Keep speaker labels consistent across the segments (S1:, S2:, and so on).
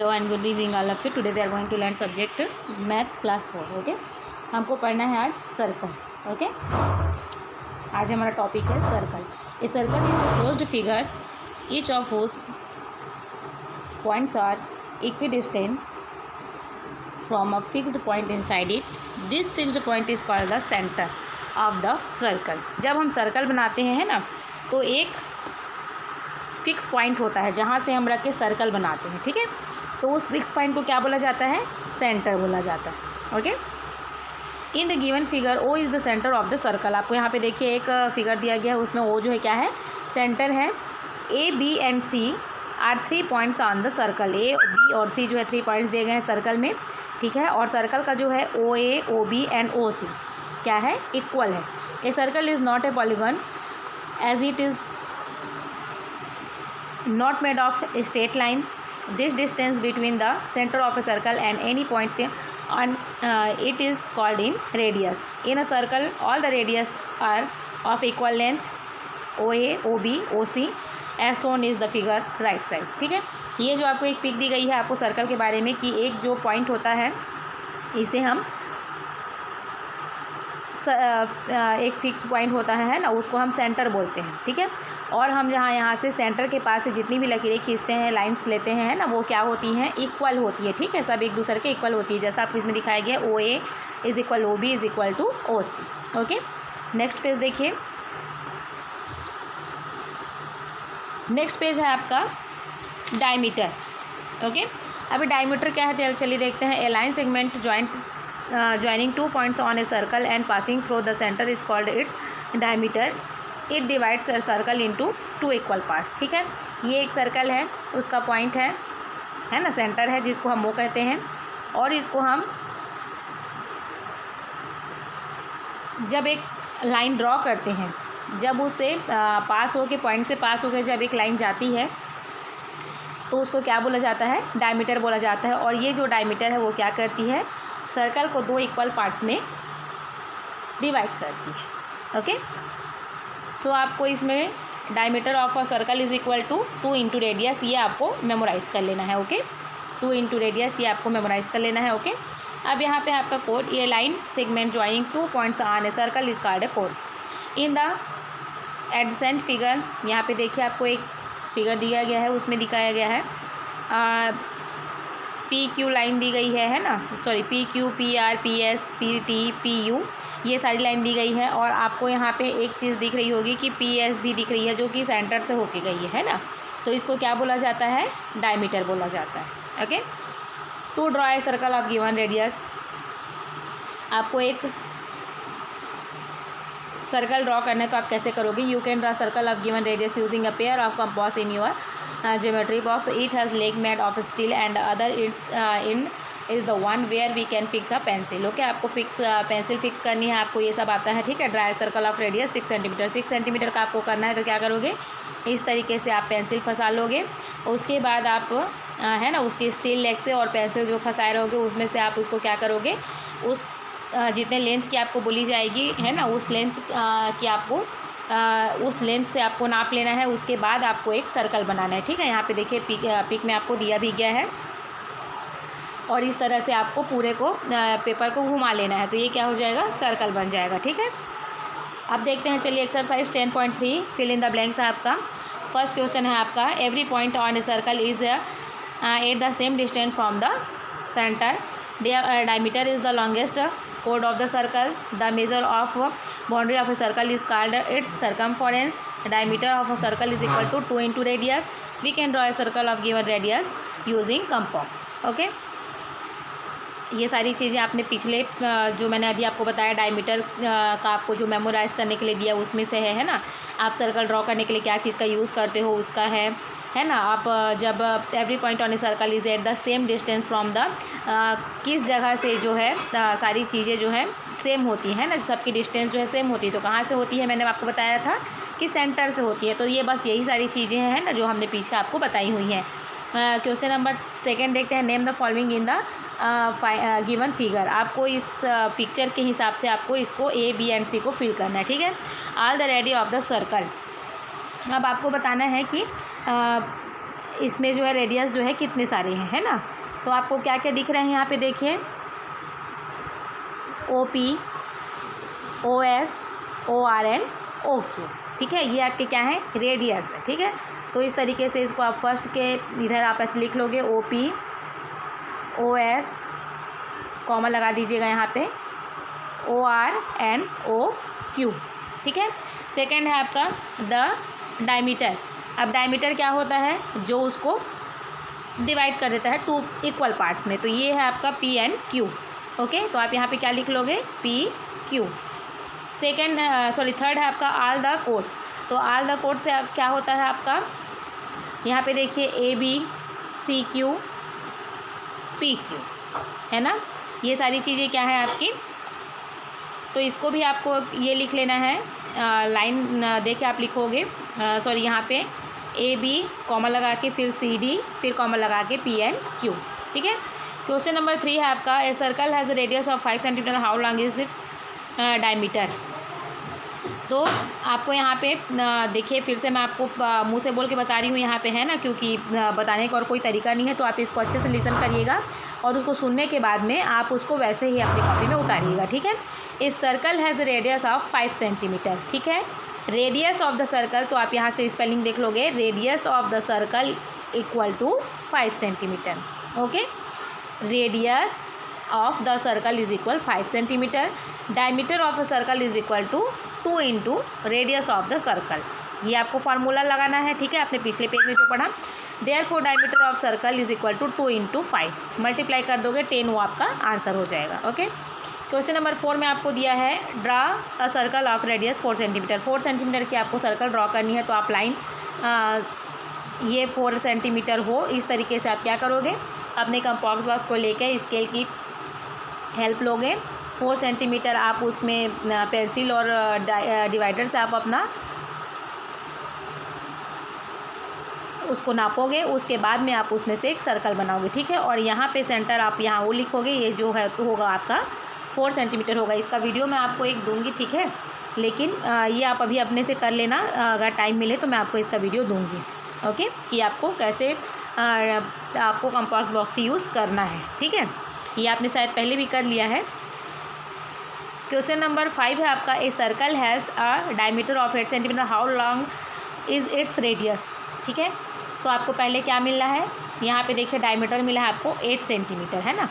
S1: Hello and good evening all of you. Today we are going to learn subject math class 4। Okay, हमको पढ़ना है आज circle. Okay, आज हमारा topic है circle. A circle is a closed figure each of whose points are equidistant from a fixed point inside it. This fixed point is called the centre of the circle. जब हम circle बनाते हैं है ना, तो एक fix point होता है जहाँ से हम रख के सर्कल बनाते हैं। ठीक है, तो उस फिक्स पॉइंट को क्या बोला जाता है? सेंटर बोला जाता है। Okay, in the given figure O is the centre of the circle. आपको यहाँ पे देखिए एक फिगर दिया गया है, उसमें ओ जो है क्या है? सेंटर है। A B and C are 3 points on the circle. A B और सी जो है 3 पॉइंट्स दिए गए हैं सर्कल में। ठीक है, और सर्कल का जो है ओ ए ओ बी एंड ओ सी क्या है? इक्वल है। A circle is not a polygon as it is not made of a straight line. This distance between the center of a circle and any point on it is called in radius. In a circle all the radius are of equal length, OA OB OC as shown is the figure right side. ठीक है, ये जो आपको एक pick दी गई है आपको circle के बारे में कि एक जो पॉइंट होता है इसे हम एक फिक्स्ड पॉइंट होता है ना, उसको हम सेंटर बोलते हैं। ठीक है, और हम यहाँ से सेंटर के पास से जितनी भी लकीरें खींचते हैं, लाइंस लेते हैं ना, वो क्या होती हैं? इक्वल होती है। ठीक है, सब एक दूसरे के इक्वल होती है, जैसा आपको इसमें दिखाया गया O A is equal O B is equal to O C. Okay, next page देखिए। नेक्स्ट पेज है आपका डायमीटर। ओके, अभी डायमीटर क्या है चलिए देखते हैं। ए line segment joining 2 points on a circle and passing through the center is called its diameter. It divides a circle into 2 equal parts. ठीक है, ये एक सर्कल है, उसका पॉइंट है ना, सेंटर है जिसको हम वो कहते हैं, और इसको हम जब एक लाइन ड्रॉ करते हैं, जब उससे पास हो के पॉइंट से पास होकर जब एक लाइन जाती है तो उसको क्या बोला जाता है? डायमीटर बोला जाता है। और ये जो डायमीटर है वो क्या करती है? सर्कल को 2 इक्वल पार्ट्स में डिवाइड करती है। ओके, सो आपको इसमें diameter of a circle is equal to 2 into radius, ये आपको मेमोराइज़ कर लेना है। ओके, 2 इंटू रेडियस ये आपको मेमोराइज़ कर लेना है। ओके, अब यहाँ पे आपका कोड, ये line segment joining 2 points on a circle is called a code. In the adjacent figure, यहाँ पे देखिए आपको एक फिगर दिया गया है, उसमें दिखाया गया है पी क्यू लाइन दी गई है ना, sorry P Q P R P S P T P U, ये सारी लाइन दी गई है। और आपको यहाँ पे एक चीज़ दिख रही होगी कि पी एस भी दिख रही है, जो कि सेंटर से होके गई है ना, तो इसको क्या बोला जाता है? डायमीटर बोला जाता है। Okay, to draw a circle of given radius, आपको एक सर्कल ड्रॉ करना है तो आप कैसे करोगे? You can draw circle of given radius using a pair of compass in your geometry box. It has leg made of steel and other its end is the one where we can fix a pencil. Okay, आपको pencil fix करनी है, आपको ये सब आता है। ठीक है, dry circle of radius 6 centimetre, 6 centimetre का आपको करना है, तो क्या करोगे? इस तरीके से आप पेंसिल फंसा लोगे। उसके बाद आप है ना, उसके स्टील लेग से और पेंसिल जो फंसाए रहोगे उसमें से आप उसको क्या करोगे? उस जितने लेंथ की आपको बोली जाएगी है ना, उस लेंथ की आपको उस लेंथ से आपको नाप लेना है। उसके बाद आपको एक सर्कल बनाना है। ठीक है, यहाँ पे देखिए पिक में आपको दिया भी गया है, और इस तरह से आपको पूरे को पेपर को घुमा लेना है, तो ये क्या हो जाएगा? सर्कल बन जाएगा। ठीक है, अब देखते हैं, चलिए exercise 10.3 fill in the blanks है आपका। फर्स्ट क्वेश्चन है आपका, every point on a circle is at the same distance from the centre. Diameter is the longest chord of the circle. The measure of boundary of a circle is called its circumference. Diameter of a circle is equal to 2 into radius. We can draw a circle of given radius using compass. Okay, ये सारी चीज़ें आपने पिछले जो मैंने अभी आपको बताया डायमीटर का आपको जो मेमोराइज़ करने के लिए दिया उसमें से है ना, आप सर्कल ड्रॉ करने के लिए क्या चीज़ का यूज़ करते हो उसका है ना। आप जब every point on a circle is at the same distance from the, किस जगह से जो है सारी चीज़ें जो है सेम होती हैं ना, सबकी डिस्टेंस जो है सेम होती है, तो कहाँ से होती है? मैंने आपको बताया था कि सेंटर से होती है। तो ये बस यही सारी चीज़ें हैं ना जो हमने पीछे आपको बताई हुई हैं। क्वेश्चन नंबर 2 देखते हैं। Name the following in the given figure. आपको इस पिक्चर के हिसाब से आपको इसको ए बी एंड सी को फिल करना है। ठीक है, all the radius of the circle. अब आपको बताना है कि इसमें जो है रेडियस जो है कितने सारे हैं, है ना। तो आपको क्या क्या दिख रहे हैं यहाँ पे देखिए, OP, OS, ORN, OQ, ठीक है। ये आपके क्या है, रेडियस है, ठीक है। तो इस तरीके से इसको आप फर्स्ट के इधर आप ऐसे लिख लोगे, OP, OS, कॉमा लगा दीजिएगा यहाँ पे, ORN, OQ, ठीक है। सेकेंड है आपका द डायमीटर। अब डायमीटर क्या होता है, जो उसको डिवाइड कर देता है 2 इक्वल पार्ट्स में, तो ये है आपका PNQ, ओके। तो आप यहाँ पे क्या लिख लोगे, PQ। थर्ड है आपका ऑल द कोड्स। तो ऑल द कोड से क्या होता है आपका, यहाँ पे देखिए AB, CQ, PQ, है ना। ये सारी चीज़ें क्या है आपकी, तो इसको भी आपको ये लिख लेना है, लाइन दे के आप लिखोगे, यहाँ पे AB कॉमा लगा के फिर CD फिर कॉमा लगा के PNQ, ठीक है। क्वेश्चन नंबर 3 है आपका, a circle has radius of 5 centimetre, how long is its diameter. तो आपको यहाँ पे देखिए, फिर से मैं आपको मुंह से बोल के बता रही हूँ यहाँ पे, है ना, क्योंकि बताने का और कोई तरीका नहीं है। तो आप इसको अच्छे से लिसन करिएगा और उसको सुनने के बाद में आप उसको वैसे ही अपनी कॉपी में उतारिएगा, ठीक है। इस circle has radius of 5 centimetre, ठीक है। रेडियस ऑफ द सर्कल, तो आप यहाँ से स्पेलिंग देख लोगे, radius of the circle equal to 5 centimetre, okay. Radius of the circle is equal 5 centimetre. Diameter of a circle is equal to 2 into radius of the circle. ये आपको formula लगाना है, ठीक है, आपने पिछले पेज में जो पढ़ा। Therefore diameter of circle is equal to 2 into 5, multiply कर दोगे 10, वो आपका आंसर हो जाएगा, ओके। क्वेश्चन नंबर 4 में आपको दिया है, draw a circle of radius 4 centimetre. 4 centimetre की आपको सर्कल ड्रॉ करनी है। तो आप लाइन ये 4 सेंटीमीटर हो, इस तरीके से आप क्या करोगे, अपने कंपास बॉक्स को लेकर स्केल की हेल्प लोगे। 4 सेंटीमीटर आप उसमें पेंसिल और डिवाइडर से आप अपना उसको नापोगे। उसके बाद में आप उसमें से एक सर्कल बनाओगे, ठीक है। और यहाँ पे सेंटर आप यहाँ वो लिखोगे, ये जो है तो होगा आपका 4 सेंटीमीटर होगा। इसका वीडियो मैं आपको एक दूंगी, ठीक है, लेकिन ये आप अभी अपने से कर लेना, अगर टाइम मिले तो मैं आपको इसका वीडियो दूंगी, ओके, कि आपको कैसे आपको कंपास बॉक्स यूज़ करना है, ठीक है। ये आपने शायद पहले भी कर लिया है। क्वेश्चन नंबर 5 है आपका, a circle has a diameter of 8 centimetre, how long is its radius, ठीक है। तो आपको पहले क्या मिल रहा है, यहाँ पे देखिए डायमीटर मिला है आपको 8 सेंटीमीटर, है ना।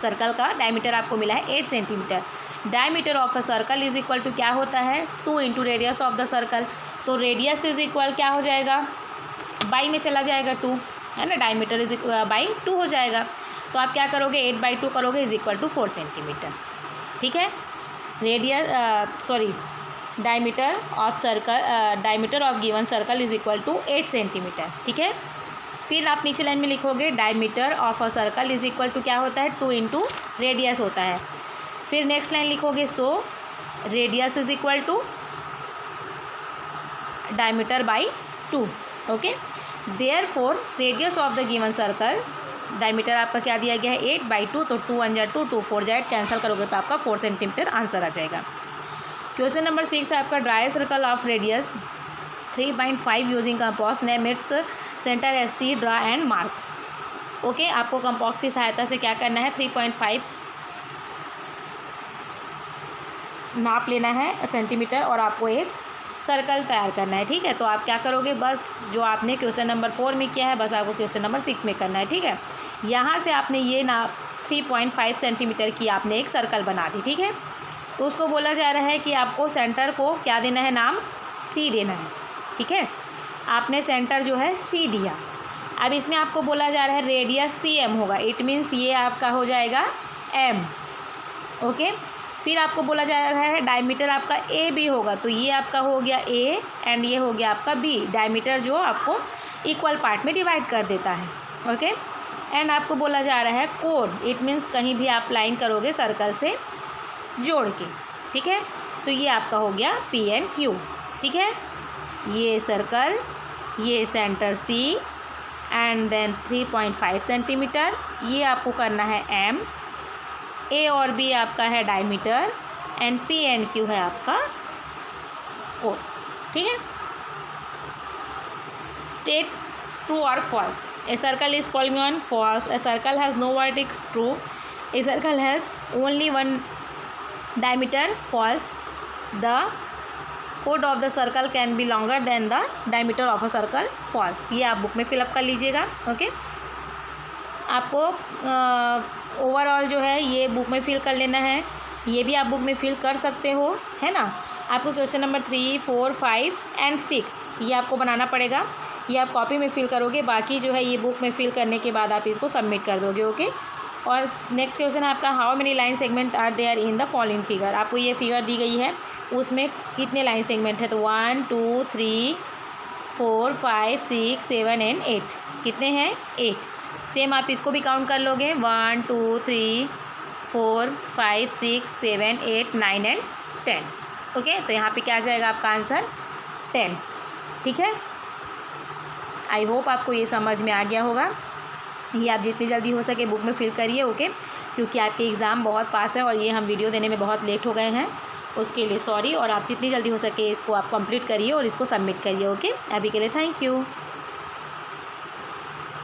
S1: सर्कल का डायमीटर आपको मिला है 8 centimetre. Diameter of a circle is equal to क्या होता है, 2 into radius of the circle. तो रेडियस इज इक्वल क्या हो जाएगा, बाई में चला जाएगा 2, है ना। डायमीटर इज इक्वल बाई 2 हो जाएगा। तो आप क्या करोगे, 8/2 करोगे इज इक्वल टू 4 सेंटीमीटर, ठीक है। Diameter of circle, diameter of given circle is equal to 8 centimetre, ठीक है। फिर आप नीचे लाइन में लिखोगे, diameter of a circle is equal to क्या होता है, 2 इंटू रेडियस होता है। फिर नेक्स्ट लाइन लिखोगे, so radius is equal to diameter by 2, okay. Therefore radius of the given circle, diameter आपका क्या दिया गया है 8/2, तो 2 1 2 2 4 जाए, कैंसिल करोगे तो आपका 4 सेंटीमीटर आंसर आ जाएगा। क्वेश्चन नंबर 6 है आपका, dry circle of radius 3.5 using compass, name its centre SC, draw and mark, okay. आपको कंपास की सहायता से क्या करना है, 3.5 नाप लेना है सेंटीमीटर और आपको एक सर्कल तैयार करना है, ठीक है। तो आप क्या करोगे, बस जो आपने क्वेश्चन नंबर 4 में किया है बस आपको क्वेश्चन नंबर 6 में करना है, ठीक है। यहाँ से आपने ये नाप 3.5 सेंटीमीटर की आपने एक सर्कल बना दी, ठीक है। तो उसको बोला जा रहा है कि आपको सेंटर को क्या देना है, नाम C देना है, ठीक है। आपने सेंटर जो है C दिया। अब इसमें आपको बोला जा रहा है रेडियस CM होगा, इट मीन्स ये आपका हो जाएगा M, ओके। फिर आपको बोला जा रहा है डायमीटर आपका AB होगा, तो ये आपका हो गया A एंड ये हो गया आपका B। डायमीटर जो आपको इक्वल पार्ट में डिवाइड कर देता है, ओके। एंड आपको बोला जा रहा है कोड, इट मीन्स कहीं भी आप लाइन करोगे सर्कल से जोड़ के, ठीक है। तो ये आपका हो गया PNQ, ठीक है। ये सर्कल, ये centre C and then 3.5 centimetre, ये आपको करना है M, A और B आपका है डायमीटर एंड PNQ है आपका कोड, ठीक है। स्टेट ट्रू और false. A circle is polygon, false. A circle has no vertex, true. A circle has only one diameter, false. The chord of the circle can be longer than the diameter of a circle, false. ये आप book में fill up कर लीजिएगा. Okay, आपको overall जो है ये book में फिल कर लेना है. ये भी आप बुक में फिल कर सकते हो, है ना. आपको क्वेश्चन नंबर 3, 4, 5 एंड 6 ये आपको बनाना पड़ेगा. ये आप कॉपी में फिल करोगे, बाकी जो है ये बुक में फिल करने के बाद आप इसको सबमिट कर दोगे. ओके, और नेक्स्ट क्वेश्चन है आपका, how many line segment are there in the following figure. आपको ये फिगर दी गई है, उसमें कितने लाइन सेगमेंट है. तो 1, 2, 3, 4, 5, 6, 7 एंड 8. कितने हैं? 8. सेम आप इसको भी काउंट कर लोगे. 1, 2, 3, 4, 5, 6, 7, 8, 9 एंड 10. ओके, तो यहाँ पे क्या आ जाएगा आपका आंसर? 10. ठीक है, आई होप आपको ये समझ में आ गया होगा. ये आप जितनी जल्दी हो सके बुक में फिल करिए. ओके, क्योंकि आपके एग्ज़ाम बहुत पास है और ये हम वीडियो देने में बहुत लेट हो गए हैं, उसके लिए सॉरी. और आप जितनी जल्दी हो सके इसको आप कंप्लीट करिए और इसको सबमिट करिए. ओके, अभी के लिए थैंक यू.